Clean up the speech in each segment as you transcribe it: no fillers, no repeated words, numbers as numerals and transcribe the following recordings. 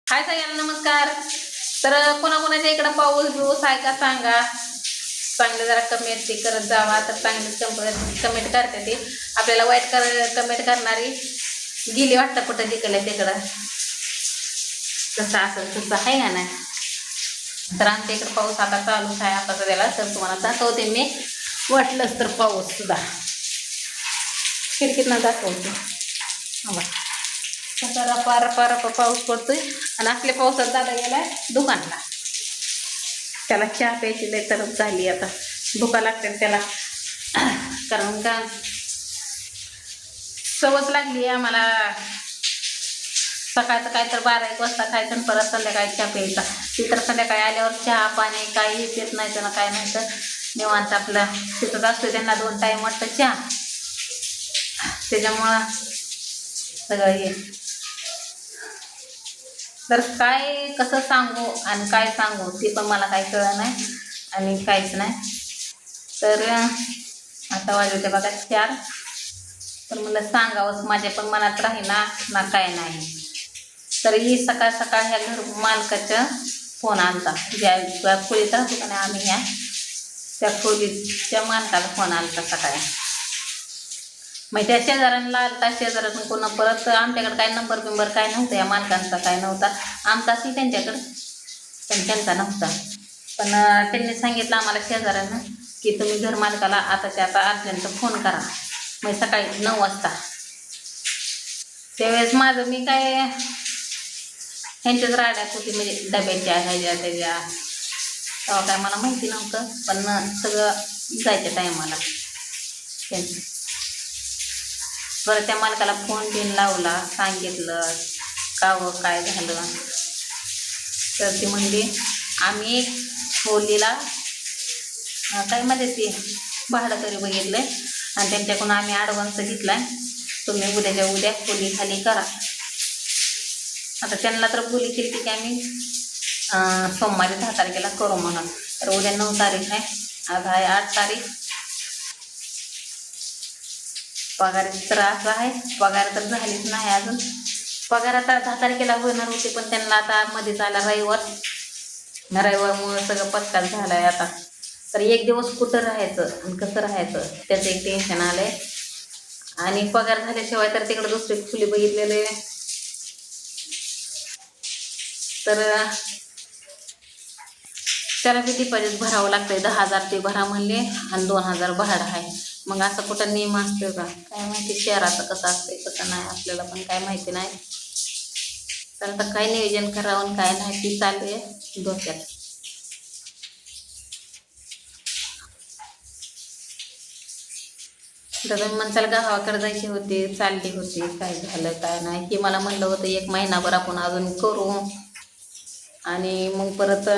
हाय सगळ्यांना नमस्कार. तर कोणाकोणाच्या इकडं पाऊस बिऊस आहे का सांगा. चांगले जरा कमेंट करत जावा तर चांगले कमेंट करते ती. आपल्याला वाईट कमेंट करणारी गेली वाटतं कुठं जिंकल्या तिकडं. कसं असेल तसं आहे का नाही. तर आमच्या इकडं पाऊस आता चालूच आहे आता सध्याला. तर तुम्हाला दाखवते मी वाटलंच तर पाऊस सुद्धा खिडकीतनं दाखवते. कसा रपा रपा रपा पाऊस पडतोय. आणि असल्या पावसात दादा गेलाय दुकानला. त्याला चहा प्यायची लय तरफ झाली आता. भुका लागते त्याला. कारण का सवच लागली आम्हाला. सकाळचं काय तर 12-1 वाजता खायचं आणि परत संध्याकाळी चहा प्यायचा. ती तर संध्याकाळी आल्यावर चहा पाणी काही येत नाही त्यांना काय नाही तर निवांत आपलं तिथंच असतो. त्यांना 2 टाईम वाटतं चहा. त्याच्यामुळं सगळं हे. तर काय कसं सांगू आणि काय सांगू ते पण मला काही कळलं नाही आणि काहीच नाही. तर आता वाजवते बघा 4. तर मला सांगावंच माझ्या पण मनात राहीना ना काय नाही. तर ही सकाळ सकाळ ह्या घर मालकाच्या फोन आलता. ज्या खोलीत राहतो का नाही आम्ही ह्या त्या खोलीच्या मालकाला फोन आलता सकाळी. मग त्या शेजाऱ्यांना आलता. शेजाऱ्यांना कोणा परत आमच्याकडे काय नंबर बिंबर काय नव्हतं. या मालकांचा काय नव्हता. आमचाही त्यांच्याकडं पण त्यांचा नव्हता. पण त्यांनी सांगितलं आम्हाला शेजाऱ्यांना की तुम्ही घर मालकाला आताच्या आता अर्जंट फोन करा. मग सकाळी 9 वाजता. त्यावेळेस माझं मी काय ह्यांच्याच राड्यात होती म्हणजे डब्याच्या ह्याच्या त्याच्या. तेव्हा काय मला माहिती नव्हतं. पण सगळं जायच्या टायमाला त्यांचं. बरं त्या मालकाला फोन बिन लावला सांगितलं का व काय झालं. तर ती म्हणली आम्ही खोलीला काय मध्ये ते भाडं तरी बघितलं आणि त्यांच्याकडून आम्ही ॲडव्हान्स घेतलाय. तुम्ही उद्याच्या उद्या खोली खाली करा. आता त्यांना तर बोली केली की आम्ही सोमवारी 10 तारखेला करू म्हणून. तर उद्या 9 तारीख आहे. आज आहे 8 तारीख. पगाराची तर असं आहे. पगार तर झालीच नाही अजून. पगार आता 10 तारखेला होणार होते पण त्यांना आता मध्येच आला रविवारमुळे सगळं पचकाल झालं आहे आता. तर एक दिवस कुठं राहायचं आणि कसं राहायचं त्याचं एक टेन्शन आलं आहे. आणि पगार झाल्याशिवाय तर तिकडं दुसरी खोली बघितलेले. तर त्याला बी डिपॉझिट भरावं लागतंय. 10,000 ते भरा म्हणले आणि 2,000 भाडं आहे. मग असं कुठं नियम असतं का काय माहिती. शहराचं कसं असतंय कसं नाही आपल्याला पण काय माहिती नाही. तर आता काय नियोजन करावं काय नाही ती चालू आहे डोक्यात. दादा म्हणसाल गावाकडे जायचे होते चालली होती काय झालं काय नाही. की मला म्हणलं होतं 1 महिनाभर आपण अजून करू आणि मग परत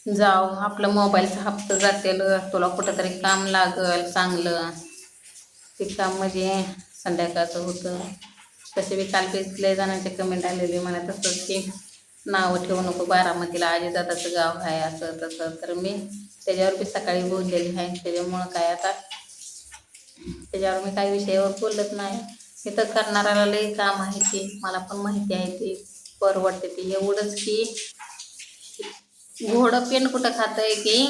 जाऊ. आपलं मोबाईलचा हप्ता जातील. तुला कुठंतरी काम लागल चांगलं. ते काम म्हणजे संध्याकाळचं होतं. तसे बी काल लय जणांचे कमेंट आलेले मला तसंच की नावं ठेवू नको बारामतीला अजितदादाचं गाव आहे असं तसं. तर मी त्याच्यावर बी सकाळी बोललेली आहे. त्याच्यामुळं काय आता त्याच्यावर मी काही विषयावर बोलत नाही. इथं करणाऱ्याला लई काम आहे ते मला पण माहिती आहे. ते परवडते ते एवढंच की घोडं पेंड कुठं खातंय की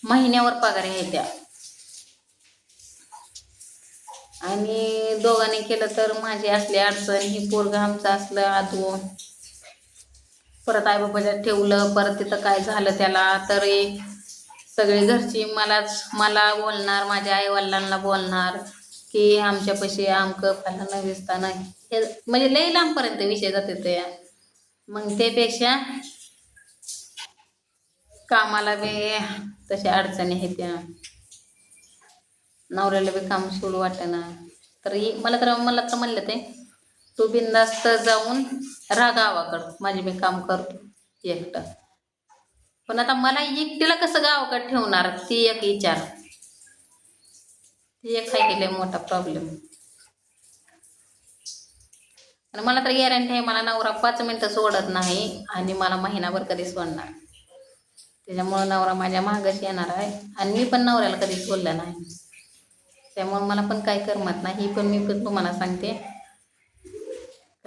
महिन्यावर पगार आहे त्या. आणि दोघांनी केलं तर माझी असली अडचण ही पोरगं आमचं असलं आधू परत आईबाबाच्या ठेवलं परत तिथं काय झालं त्याला तर सगळे घरची मला बोलणार माझ्या आईवडिलांना बोलणार की आमच्यापाशी आमकं फलानं विस्तानं हे म्हणजे लई लांबपर्यंत विषय जाते ते. मग त्यापेक्षा कामाला बी तशा अडचणी आहेत त्या. नवऱ्याला बी काम सोडू वाटेना. तर मला तर म्हणलं ते तू बिनधास्त जाऊन राहा गावाकडं माझे मी काम करतो एकटं. पण आता मला एकटीला कसं गावाकडं ठेवणार ती एक विचार. ती एक आहे की लय मोठा प्रॉब्लेम. आणि मला तर गॅरंटी आहे मला नवरा 5 मिनटं सोडत नाही आणि मला महिनाभर कधी सोडणार. त्याच्यामुळं नवरा माझ्या मागच येणार आहे आणि मी पण नवऱ्याला कधीच बोललं नाही. त्यामुळे मला पण काय करमत नाही. पण मी पण तुम्हाला सांगते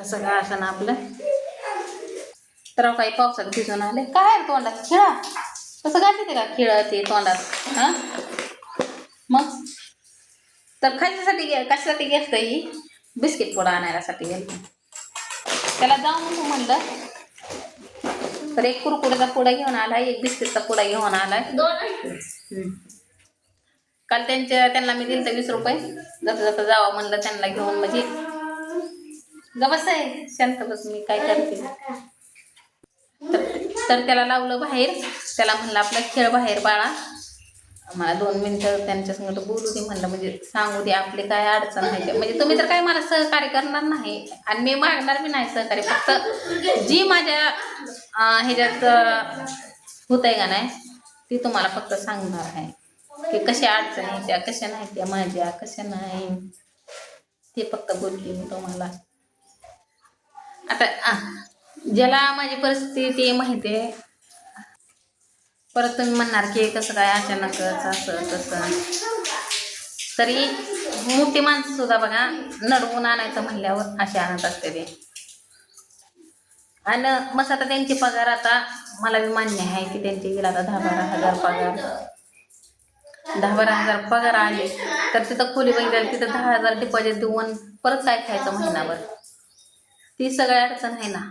सगळं असं ना आपलं. तर काही पावसात भिजून आले. काय रे तोंडात खिळा कसं घालते का खिळा ते तोंडात हा. मग तर खायच्यासाठी कशासाठी घेतलं ही बिस्किट पुडा आणायसाठी गेलं. त्याला जाऊन म्हणलं तर एक कुरकुऱ्याचा पुडा घेऊन आलाय, एक बिस्किटचा पुडा घेऊन आलाय. काल त्यांना मी दिलं 20 रुपये. जसं जसं जावं म्हणलं त्यांना घेऊन म्हणजे गबस आहे शांत बस. मी काय करते तर त्याला लावलं बाहेर. त्याला म्हणलं आपला खेळ बाहेर बाळा, मला 2 मिनिटं त्यांच्या संग बोलू दे म्हणलं, म्हणजे सांगू दे आपली काय अडचण आहे. म्हणजे तुम्ही तर काय मला सहकार्य करणार नाही आणि मी मागणार बी नाही सहकार्य. फक्त जी माझ्या ह्याच्यात होत आहे का नाही ती तुम्हाला फक्त सांगणार आहे की कशा अडचणी येत्या कशा नाही त्या माझ्या कशा नाही ते फक्त बोलली मी तुम्हाला. आता ज्याला माझी परिस्थिती माहिती आहे. परत तुम्ही म्हणणार की कसं काय अचानकच असं तसं. तरी मोठी माणसं सुद्धा बघा नडवून आणायचं म्हणल्यावर असे आणत असते ते. आणि मग आता त्यांची पगार आता मला बी मान्य आहे की त्यांची गेला आता 10-12 हजार पगार. 10-12 हजार पगार आले तर तिथं खोली बघितलं तिथं 10,000 डिपॉझिट देऊन परत काय खायचं महिनाभर. ती सगळी अडचण आहे ना.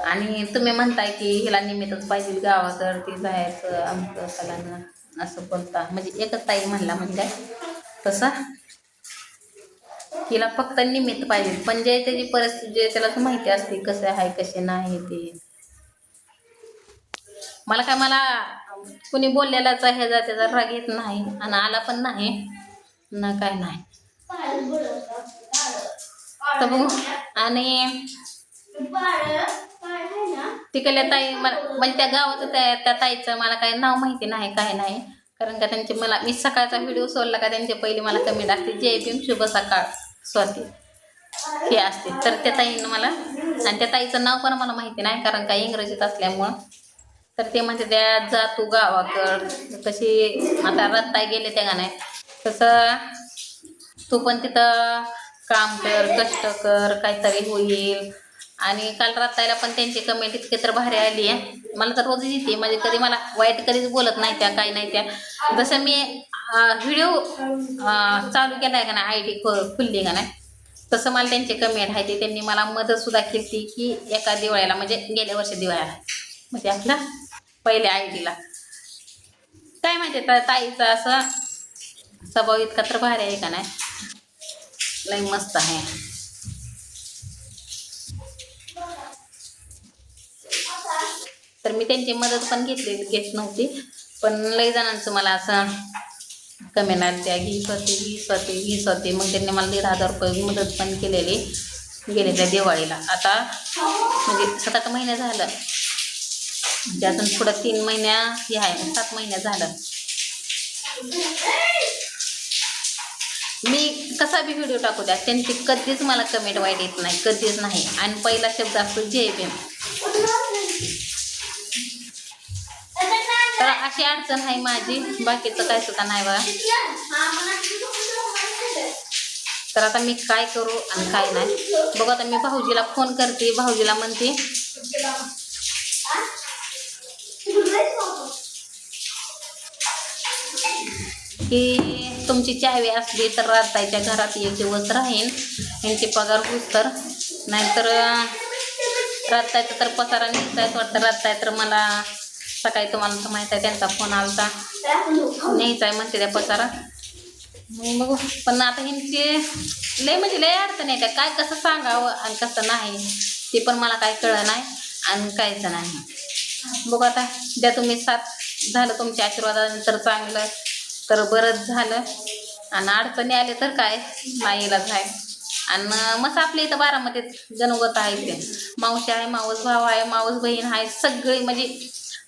आणि तुम्ही म्हणताय की हिला निमित्तच पाहिजे गावाकडं ती जायचं आमचं सगळ्यांना असं बोलता. म्हणजे एकच ताई म्हणला म्हणजे तसं हिला फक्त निमित्त पाहिजे. पण जे त्याची परिस्थिती जे त्याला माहिती असते कसं आहे कसे नाही ते. मला कुणी बोललेलाच आहे त्याचा राग येत नाही आणि आला पण नाही ना काय नाही तर बघू. आणि तिकडल्या ताई म्हणजे त्या गावाचं त्या ताईचं मला काही नाव माहिती नाही काय नाही. कारण का त्यांचे मला मी सकाळचा व्हिडिओ सोडला का त्यांचे पहिले मला कमेंट असते जय भीम शुभ सकाळ स्वाती हे असते. तर त्या ताईनं मला आणि त्या ताईचं नाव पण मला माहिती नाही कारण का इंग्रजीत असल्यामुळं. तर ते म्हणते त्या जा तू गावाकड कशी आता रत्ताई गेले त्या का नाही तसं तू पण तिथं काम कर कष्ट कर काहीतरी होईल. आणि काल रत्ताईला पण त्यांची कमेंट इतके तर भारी आली आहे. मला तर रोजच येते म्हणजे कधी मला वाईट कधीच बोलत नाही त्या काही नाही त्या. जसं मी व्हिडिओ चालू केला आहे का नाही ID खुलली का नाही तसं मला त्यांचे कमेंट आहे ते. त्यांनी मला मदतसुद्धा केली की एका दिवाळीला म्हणजे गेल्या वर्षी दिवाळीला म्हणजे आपला पहिल्या IDला काय माहिती ताईचा असं स्वभाव इतका तर भारी आहे का नाही लई मस्त आहे. तर मी त्यांची मदत पण घेत नव्हती पण लई जणांचं मला असं कमेंट आली त्या घी स्वती. मग त्यांनी मला 1,500 रुपये मदत पण केलेली गेले त्या दिवाळीला. आता म्हणजे 7-8 महिने झालं म्हणजे अजून पुढं 3 महिन्या हे आहे 7 महिने झालं. मी कसा बी व्हिडिओ टाकू द्या त्यांची कधीच मला कमेंट वाईट येत नाही कधीच नाही. आणि पहिला शब्द असतो जय भीम. तर अशी अडचण आहे माझी बाकीचं काय सुद्धा नाही बघा. तर आता मी काय करू आणि काय नाही बघू. आता मी भाऊजीला फोन करते. भाऊजीला म्हणते की तुमची चावी असली तर रात्रीच्या घरात 1 दिवस राहीन यांची पगार होत तर. नाहीतर रात्रीचं तर पसारा न्यायचाच वाटतं. रात्री तर मला सकाळी तुम्हाला तर माहीत आहे त्यांचा फोन आलता न्यायचा आहे म्हणते त्या पसारा. मग बघू. पण आता ह्यांची लय म्हणजे लय अडचण आहे. काय कसं सांगावं आणि कसं नाही ते पण मला काय कळलं नाही आणि काहीच नाही. बघू आता द्या तुम्ही साथ. झालं तुमच्या आशीर्वादानंतर चांगलं तर बरंच झालं आणि अडचणी आले तर काय नाही इलाज आहे. आणि मस्त आपल्या इथं बारामतीत जनवत आहे ते मावशी आहे मावस भाव आहे मावस बहीण आहे सगळे म्हणजे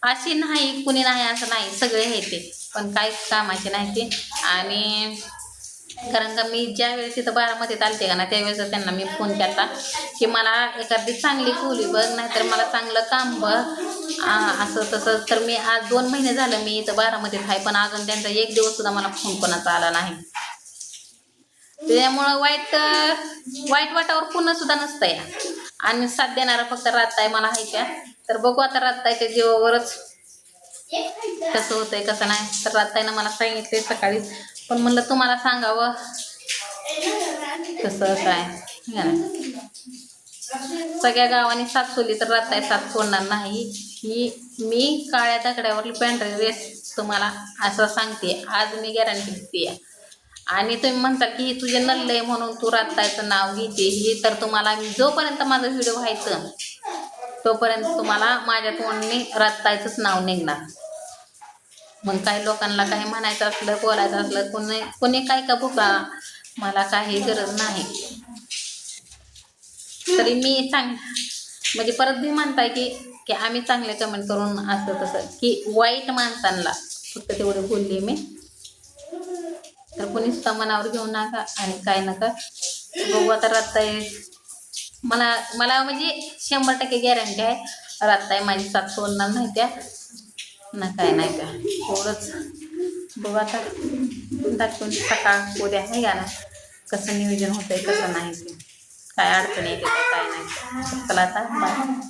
अशी नाही कुणी नाही असं नाही सगळे आहे ते पण काहीच कामाचे नाही ते. आणि कारण का मी ज्या वेळेस तिथं बारामतीत आलते का ना त्यावेळेस त्यांना मी फोन केला की मला एखादी चांगली खोली बघ नाहीतर मला चांगलं काम बघ असं तसं. तर मी आज 2 महिने झालं मी इथं बारामतीत आहे पण अजून त्यांचा 1 दिवस सुद्धा मला फोन कोणाचा आला नाही. त्याच्यामुळं वाईट वाटावर पुन्हा सुद्धा नसतं या. आणि साथ देणारा फक्त रातताय मला आहे त्या. तर बघू आता राततायच्या जीवावरच कसं होतंय कसं नाही. तर रातताईनं मला सांगितले सकाळी, पण म्हणलं तुम्हाला सांगावं कसं काय हे ना. सगळ्या गावाने साथ सोडली तर रातताई साथ सोडणार नाही. ही मी काळ्या दगड्यावरली पांढरी रेस तुम्हाला असं सांगते, आज मी गॅरंटी देते. आणि तुम्ही म्हणता की ही तुझे नल्लय म्हणून तू राततायचं नाव घेते, ही तर तुम्हाला जोपर्यंत माझा व्हिडिओ व्हायचं तोपर्यंत तुम्हाला माझ्या तोंडने राततायचंच नाव निघणार. मग काही लोकांना काही म्हणायचं असलं बोलायचं असलं कोणी काय का भुका, मला काही गरज नाही. तरी मी म्हणजे परत मी म्हणताय की की आम्ही चांगले कमेंट करून असं तसं की वाईट माणसांना फक्त तेवढे बोलले मी. तर कोणी सुद्धा मनावर घेऊ नका आणि काय नका. बघू आता रातताई मला मला म्हणजे 100% गॅरंटी आहे रातताई माझी साथ सोडणार नाही त्या ना, काय नाही त्या एवढंच. बघू आता दाखवून सकाळ उद्या आहे का ना कसं नियोजन होतंय कसं नाही ते, काय अडचण येते काय नाही. चला आता बाय.